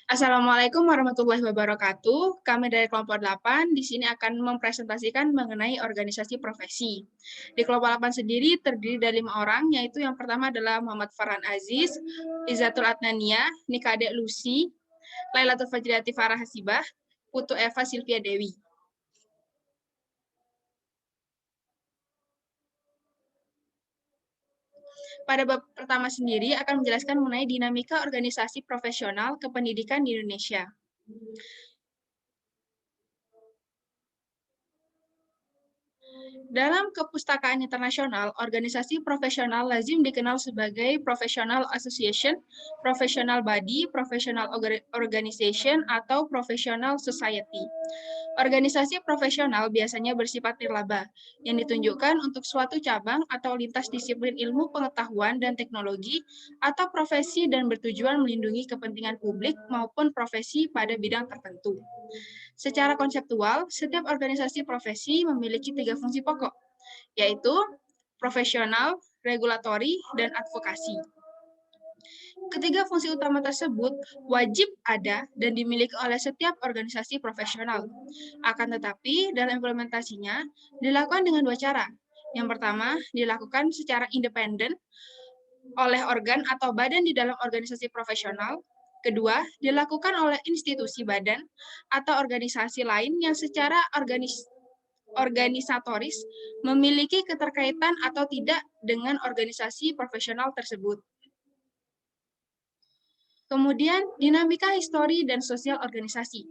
Assalamualaikum warahmatullahi wabarakatuh. Kami dari kelompok 8 di sini akan mempresentasikan mengenai organisasi profesi. Di kelompok 8 sendiri terdiri dari 5 orang, yaitu yang pertama adalah Muhammad Farhan Aziz, Izatul Adnania, Nikade Lucy, Lailatul Fajriati Farah Hasibah, Putu Eva Silvia Dewi. Pada bab pertama sendiri akan menjelaskan mengenai dinamika organisasi profesional kependidikan di Indonesia. Dalam kepustakaan internasional, organisasi profesional lazim dikenal sebagai professional association, professional body, professional organization, atau professional society. Organisasi profesional biasanya bersifat nirlaba, yang ditunjukkan untuk suatu cabang atau lintas disiplin ilmu pengetahuan dan teknologi, atau profesi dan bertujuan melindungi kepentingan publik maupun profesi pada bidang tertentu. Secara konseptual, setiap organisasi profesi memiliki 3 fungsi pokok, yaitu profesional, regulatori, dan advokasi. Ketiga fungsi utama tersebut wajib ada dan dimiliki oleh setiap organisasi profesional. Akan tetapi, dalam implementasinya dilakukan dengan 2 cara. Yang pertama, dilakukan secara independen oleh organ atau badan di dalam organisasi profesional. Kedua, dilakukan oleh institusi badan atau organisasi lain yang secara organisatoris memiliki keterkaitan atau tidak dengan organisasi profesional tersebut. Kemudian, dinamika histori dan sosial organisasi.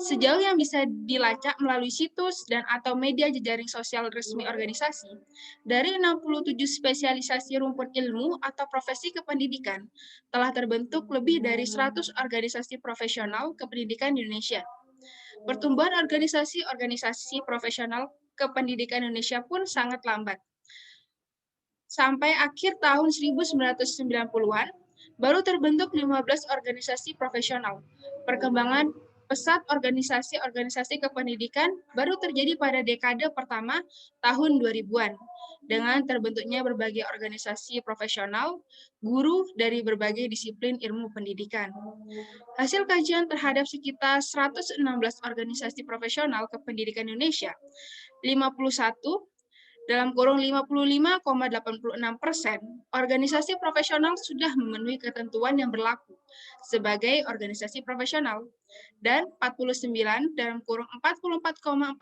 Sejauh yang bisa dilacak melalui situs dan atau media jejaring sosial resmi organisasi, dari 67 spesialisasi rumpun ilmu atau profesi kependidikan, telah terbentuk lebih dari 100 organisasi profesional kependidikan di Indonesia. Pertumbuhan organisasi-organisasi profesional kependidikan Indonesia pun sangat lambat. Sampai akhir tahun 1990-an, baru terbentuk 15 organisasi profesional. Perkembangan pesat organisasi-organisasi kependidikan baru terjadi pada dekade pertama tahun 2000-an, dengan terbentuknya berbagai organisasi profesional, guru dari berbagai disiplin ilmu pendidikan. Hasil kajian terhadap sekitar 116 organisasi profesional kependidikan Indonesia, 51 dalam kurung 55,86%, organisasi profesional sudah memenuhi ketentuan yang berlaku sebagai organisasi profesional, dan 49 dalam kurung 44,14%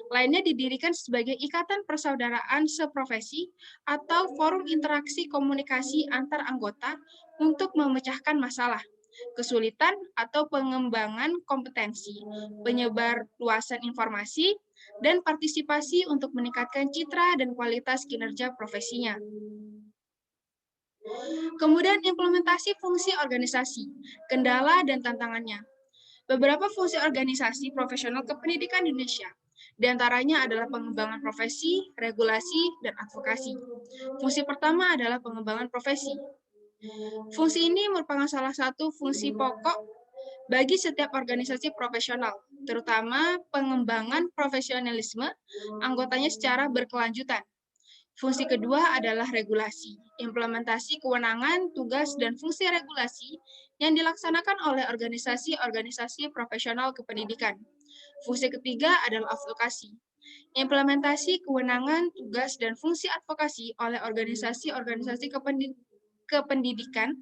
lainnya didirikan sebagai ikatan persaudaraan seprofesi atau forum interaksi komunikasi antar anggota untuk memecahkan masalah, kesulitan atau pengembangan kompetensi, penyebar luasan informasi, dan partisipasi untuk meningkatkan citra dan kualitas kinerja profesinya. Kemudian implementasi fungsi organisasi, kendala dan tantangannya. Beberapa fungsi organisasi profesional kependidikan Indonesia, di antaranya adalah pengembangan profesi, regulasi, dan advokasi. Fungsi pertama adalah pengembangan profesi. Fungsi ini merupakan salah satu fungsi pokok bagi setiap organisasi profesional, terutama pengembangan profesionalisme anggotanya secara berkelanjutan. Fungsi kedua adalah regulasi, implementasi kewenangan, tugas, dan fungsi regulasi yang dilaksanakan oleh organisasi-organisasi profesional kependidikan. Fungsi ketiga adalah advokasi, implementasi kewenangan, tugas, dan fungsi advokasi oleh organisasi-organisasi kependidikan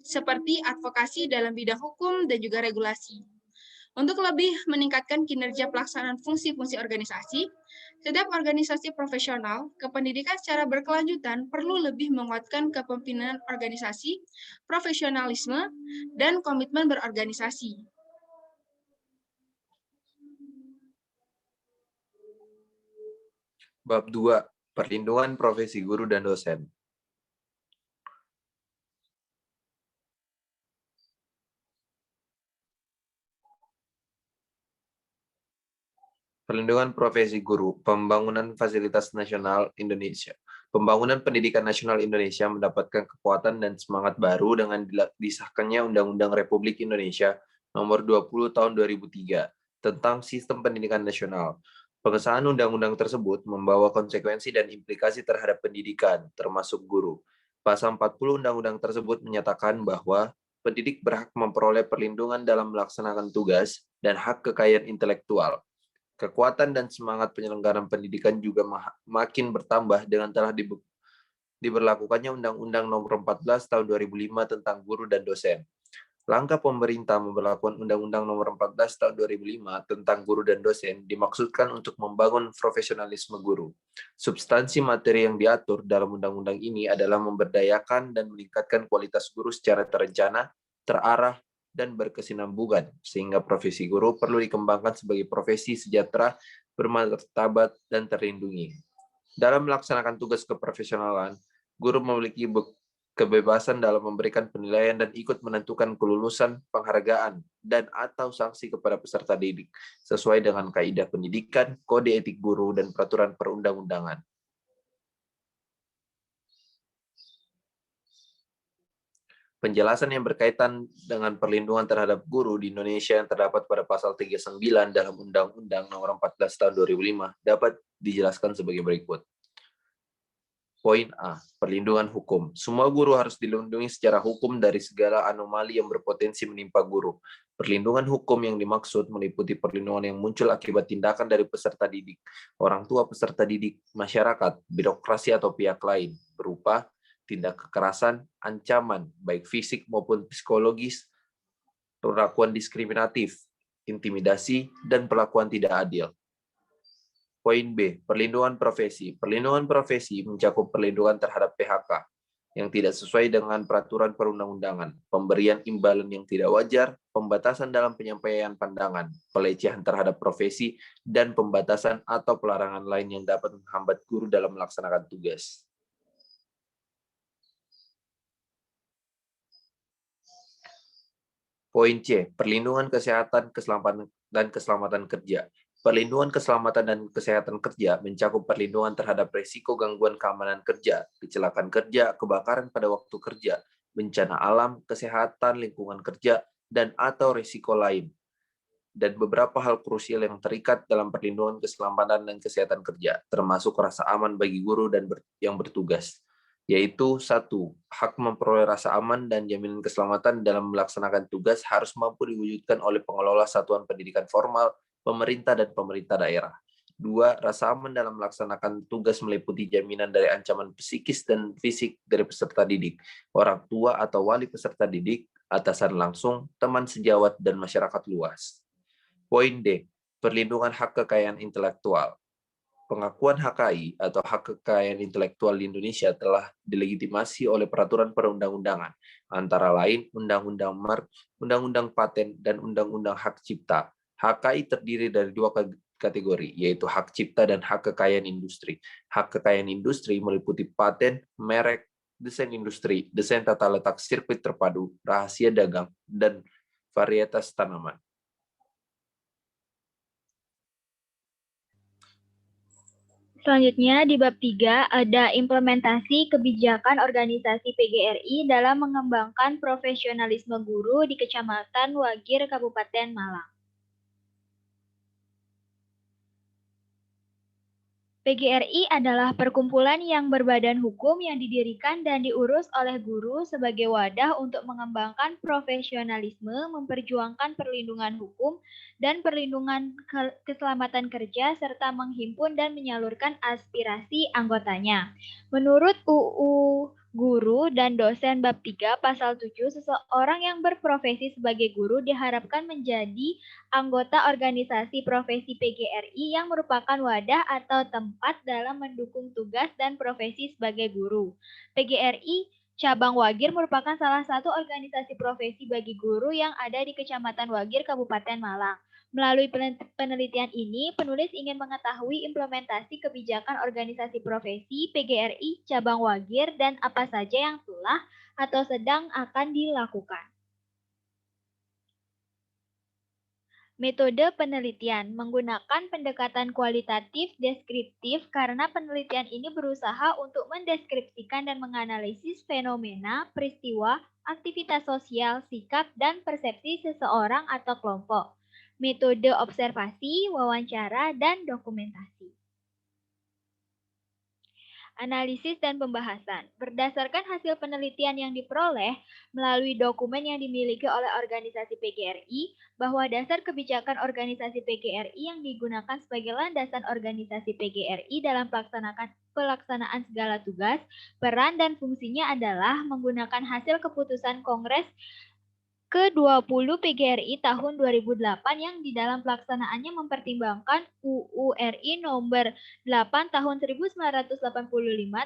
seperti advokasi dalam bidang hukum dan juga regulasi. Untuk lebih meningkatkan kinerja pelaksanaan fungsi-fungsi organisasi, setiap organisasi profesional kependidikan secara berkelanjutan perlu lebih menguatkan kepemimpinan organisasi, profesionalisme, dan komitmen berorganisasi. Bab 2. Perlindungan profesi guru dan dosen. Perlindungan profesi guru, pembangunan fasilitas nasional Indonesia. Pembangunan pendidikan nasional Indonesia mendapatkan kekuatan dan semangat baru dengan disahkannya Undang-Undang Republik Indonesia Nomor 20 Tahun 2003 tentang Sistem Pendidikan Nasional. Pengesahan undang-undang tersebut membawa konsekuensi dan implikasi terhadap pendidikan, termasuk guru. Pasal 40 undang-undang tersebut menyatakan bahwa pendidik berhak memperoleh perlindungan dalam melaksanakan tugas dan hak kekayaan intelektual. Kekuatan dan semangat penyelenggaraan pendidikan juga makin bertambah dengan telah diberlakukannya Undang-Undang Nomor 14 Tahun 2005 tentang guru dan dosen. Langkah pemerintah memperlakukan Undang-Undang Nomor 14 Tahun 2005 tentang guru dan dosen dimaksudkan untuk membangun profesionalisme guru. Substansi materi yang diatur dalam undang-undang ini adalah memberdayakan dan meningkatkan kualitas guru secara terencana, terarah, dan berkesinambungan, sehingga profesi guru perlu dikembangkan sebagai profesi sejahtera, bermartabat, dan terlindungi. Dalam melaksanakan tugas keprofesionalan, guru memiliki kebebasan dalam memberikan penilaian dan ikut menentukan kelulusan, penghargaan, dan atau sanksi kepada peserta didik, sesuai dengan kaidah pendidikan, kode etik guru, dan peraturan perundang-undangan. Penjelasan yang berkaitan dengan perlindungan terhadap guru di Indonesia yang terdapat pada pasal 39 dalam Undang-Undang Nomor 14 Tahun 2005 dapat dijelaskan sebagai berikut. Poin A, perlindungan hukum. Semua guru harus dilindungi secara hukum dari segala anomali yang berpotensi menimpa guru. Perlindungan hukum yang dimaksud meliputi perlindungan yang muncul akibat tindakan dari peserta didik, orang tua peserta didik, masyarakat, birokrasi atau pihak lain, berupa tindak kekerasan, ancaman, baik fisik maupun psikologis, perlakuan diskriminatif, intimidasi, dan perlakuan tidak adil. Poin B, perlindungan profesi. Perlindungan profesi mencakup perlindungan terhadap PHK yang tidak sesuai dengan peraturan perundang-undangan, pemberian imbalan yang tidak wajar, pembatasan dalam penyampaian pandangan, pelecehan terhadap profesi, dan pembatasan atau pelarangan lain yang dapat menghambat guru dalam melaksanakan tugas. Poin C, perlindungan kesehatan, keselamatan, dan keselamatan kerja. Perlindungan keselamatan dan kesehatan kerja mencakup perlindungan terhadap risiko gangguan keamanan kerja, kecelakaan kerja, kebakaran pada waktu kerja, bencana alam, kesehatan lingkungan kerja, dan atau risiko lain. Dan beberapa hal krusial yang terikat dalam perlindungan keselamatan dan kesehatan kerja, termasuk rasa aman bagi guru dan yang bertugas, yaitu 1. Hak memperoleh rasa aman dan jaminan keselamatan dalam melaksanakan tugas harus mampu diwujudkan oleh pengelola satuan pendidikan formal, pemerintah, dan pemerintah daerah. 2. Rasa aman dalam melaksanakan tugas meliputi jaminan dari ancaman psikis dan fisik dari peserta didik, orang tua atau wali peserta didik, atasan langsung, teman sejawat, dan masyarakat luas. Poin D. Perlindungan hak kekayaan intelektual. Pengakuan HKI atau hak kekayaan intelektual di Indonesia telah dilegitimasi oleh peraturan perundang-undangan, antara lain Undang-Undang Paten dan Undang-Undang Hak Cipta. HKI terdiri dari 2 kategori, yaitu hak cipta dan hak kekayaan industri. Hak kekayaan industri meliputi paten, merek, desain industri, desain tata letak sirkuit terpadu, rahasia dagang, dan varietas tanaman. Selanjutnya di bab 3 ada implementasi kebijakan organisasi PGRI dalam mengembangkan profesionalisme guru di Kecamatan Wagir, Kabupaten Malang. PGRI adalah perkumpulan yang berbadan hukum yang didirikan dan diurus oleh guru sebagai wadah untuk mengembangkan profesionalisme, memperjuangkan perlindungan hukum dan perlindungan keselamatan kerja, serta menghimpun dan menyalurkan aspirasi anggotanya. Menurut UU Guru dan Dosen Bab 3 Pasal 7, seseorang yang berprofesi sebagai guru diharapkan menjadi anggota organisasi profesi PGRI yang merupakan wadah atau tempat dalam mendukung tugas dan profesi sebagai guru. PGRI Cabang Wagir merupakan salah satu organisasi profesi bagi guru yang ada di Kecamatan Wagir, Kabupaten Malang. Melalui penelitian ini, penulis ingin mengetahui implementasi kebijakan organisasi profesi PGRI Cabang Wagir dan apa saja yang telah atau sedang akan dilakukan. Metode penelitian menggunakan pendekatan kualitatif deskriptif karena penelitian ini berusaha untuk mendeskripsikan dan menganalisis fenomena, peristiwa, aktivitas sosial, sikap, dan persepsi seseorang atau kelompok. Metode observasi, wawancara, dan dokumentasi. analisis dan pembahasan. Berdasarkan hasil penelitian yang diperoleh melalui dokumen yang dimiliki oleh organisasi PGRI, bahwa dasar kebijakan organisasi PGRI yang digunakan sebagai landasan organisasi PGRI dalam pelaksanaan segala tugas, peran dan fungsinya adalah menggunakan hasil keputusan Kongres ke-20 PGRI tahun 2008 yang di dalam pelaksanaannya mempertimbangkan UU RI nomor 8 tahun 1985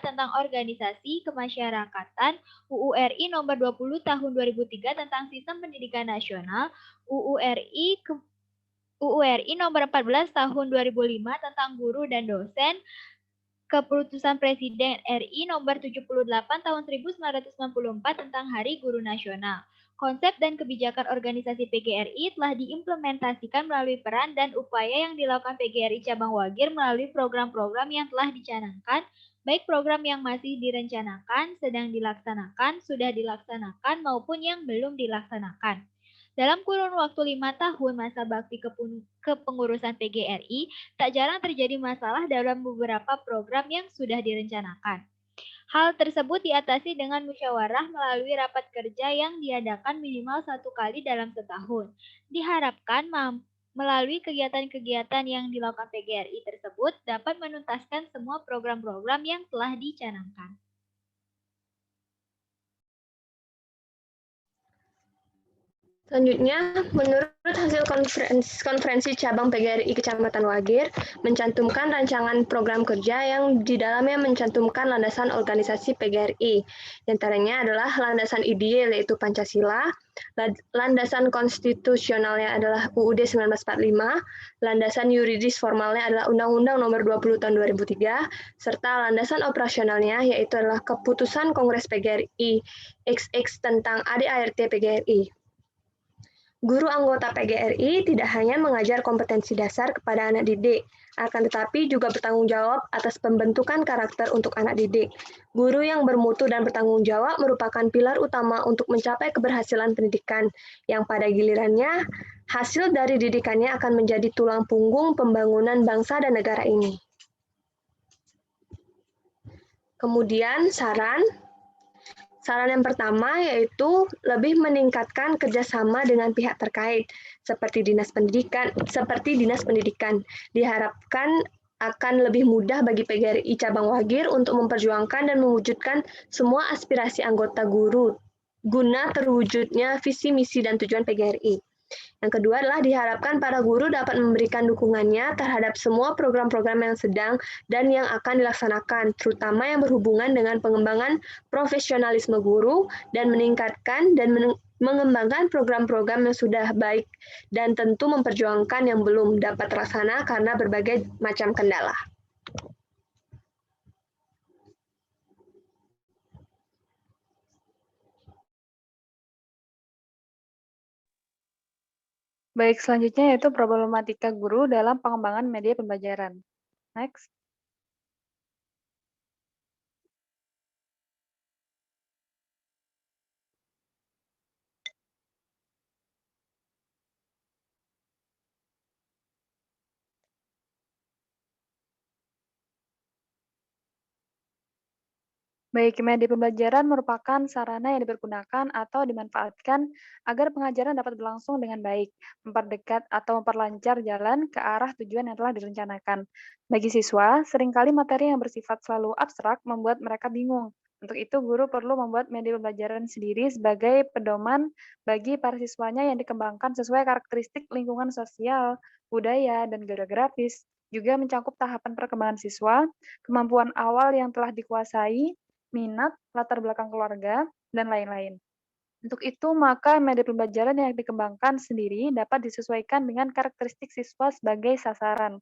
tentang organisasi kemasyarakatan, UU RI nomor 20 tahun 2003 tentang sistem pendidikan nasional, UU RI nomor 14 tahun 2005 tentang guru dan dosen, Keputusan Presiden RI nomor 78 tahun 1994 tentang Hari Guru Nasional. Konsep dan kebijakan organisasi PGRI telah diimplementasikan melalui peran dan upaya yang dilakukan PGRI Cabang Wagir melalui program-program yang telah dicanangkan, baik program yang masih direncanakan, sedang dilaksanakan, sudah dilaksanakan, maupun yang belum dilaksanakan. Dalam kurun waktu 5 tahun masa bakti kepengurusan PGRI, tak jarang terjadi masalah dalam beberapa program yang sudah direncanakan. Hal tersebut diatasi dengan musyawarah melalui rapat kerja yang diadakan minimal 1 kali dalam setahun. Diharapkan melalui kegiatan-kegiatan yang dilakukan PGRI tersebut dapat menuntaskan semua program-program yang telah dicanangkan. Selanjutnya, menurut hasil konferensi cabang PGRI Kecamatan Wagir, mencantumkan rancangan program kerja yang di dalamnya mencantumkan landasan organisasi PGRI. Di antaranya adalah landasan ideal yaitu Pancasila, landasan konstitusionalnya adalah UUD 1945, landasan yuridis formalnya adalah Undang-Undang Nomor 20 Tahun 2003, serta landasan operasionalnya yaitu adalah Keputusan Kongres PGRI XX tentang ADART PGRI. Guru anggota PGRI tidak hanya mengajar kompetensi dasar kepada anak didik, akan tetapi juga bertanggung jawab atas pembentukan karakter untuk anak didik. Guru yang bermutu dan bertanggung jawab merupakan pilar utama untuk mencapai keberhasilan pendidikan, yang pada gilirannya, hasil dari didikannya akan menjadi tulang punggung pembangunan bangsa dan negara ini. Kemudian Saran yang pertama yaitu lebih meningkatkan kerjasama dengan pihak terkait, seperti Dinas Pendidikan. Diharapkan akan lebih mudah bagi PGRI Cabang Wagir untuk memperjuangkan dan mewujudkan semua aspirasi anggota guru, guna terwujudnya visi, misi, dan tujuan PGRI. Yang kedua adalah diharapkan para guru dapat memberikan dukungannya terhadap semua program-program yang sedang dan yang akan dilaksanakan, terutama yang berhubungan dengan pengembangan profesionalisme guru dan meningkatkan dan mengembangkan program-program yang sudah baik dan tentu memperjuangkan yang belum dapat terlaksana karena berbagai macam kendala. Baik, selanjutnya yaitu problematika guru dalam pengembangan media pembelajaran. Next. Baik, media pembelajaran merupakan sarana yang dipergunakan atau dimanfaatkan agar pengajaran dapat berlangsung dengan baik, memperdekat atau memperlancar jalan ke arah tujuan yang telah direncanakan. Bagi siswa, seringkali materi yang bersifat selalu abstrak membuat mereka bingung. Untuk itu, guru perlu membuat media pembelajaran sendiri sebagai pedoman bagi para siswanya yang dikembangkan sesuai karakteristik lingkungan sosial, budaya, dan geografis. Juga mencakup tahapan perkembangan siswa, kemampuan awal yang telah dikuasai, minat, latar belakang keluarga, dan lain-lain. Untuk itu, maka media pembelajaran yang dikembangkan sendiri dapat disesuaikan dengan karakteristik siswa sebagai sasaran.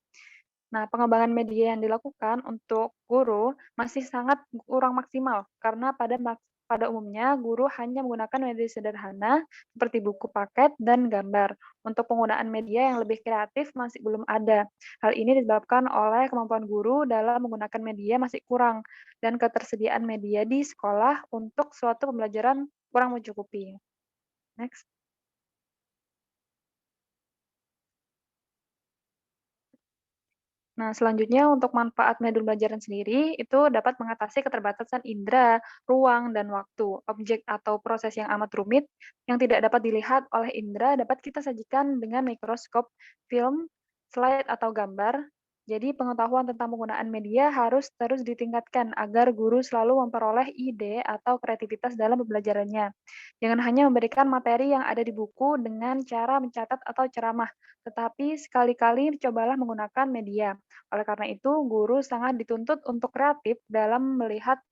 Nah, pengembangan media yang dilakukan untuk guru masih sangat kurang maksimal, karena pada umumnya guru hanya menggunakan media sederhana seperti buku paket dan gambar. Untuk penggunaan media yang lebih kreatif masih belum ada. Hal ini disebabkan oleh kemampuan guru dalam menggunakan media masih kurang, dan ketersediaan media di sekolah untuk suatu pembelajaran kurang mencukupi. Next. Nah, selanjutnya untuk manfaat modul pembelajaran sendiri, itu dapat mengatasi keterbatasan indera, ruang, dan waktu. Objek atau proses yang amat rumit yang tidak dapat dilihat oleh indera dapat kita sajikan dengan mikroskop, film, slide, atau gambar. Jadi pengetahuan tentang penggunaan media harus terus ditingkatkan agar guru selalu memperoleh ide atau kreativitas dalam pembelajarannya. Jangan hanya memberikan materi yang ada di buku dengan cara mencatat atau ceramah, tetapi sekali-kali cobalah menggunakan media. Oleh karena itu, guru sangat dituntut untuk kreatif dalam melihat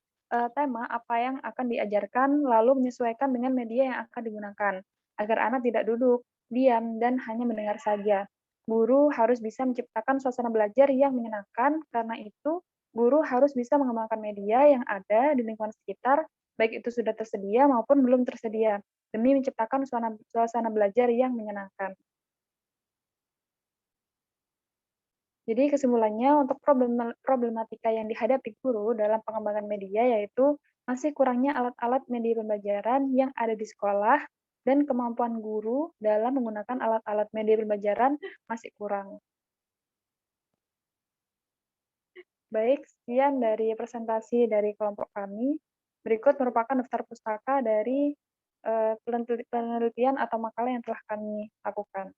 tema apa yang akan diajarkan, lalu menyesuaikan dengan media yang akan digunakan, agar anak tidak duduk, diam, dan hanya mendengar saja. Guru harus bisa menciptakan suasana belajar yang menyenangkan, karena itu guru harus bisa mengembangkan media yang ada di lingkungan sekitar, baik itu sudah tersedia maupun belum tersedia, demi menciptakan suasana belajar yang menyenangkan. Jadi kesimpulannya untuk problematika yang dihadapi guru dalam pengembangan media yaitu masih kurangnya alat-alat media pembelajaran yang ada di sekolah dan kemampuan guru dalam menggunakan alat-alat media pembelajaran masih kurang. Baik, sekian dari presentasi dari kelompok kami. Berikut merupakan daftar pustaka dari penelitian atau makalah yang telah kami lakukan.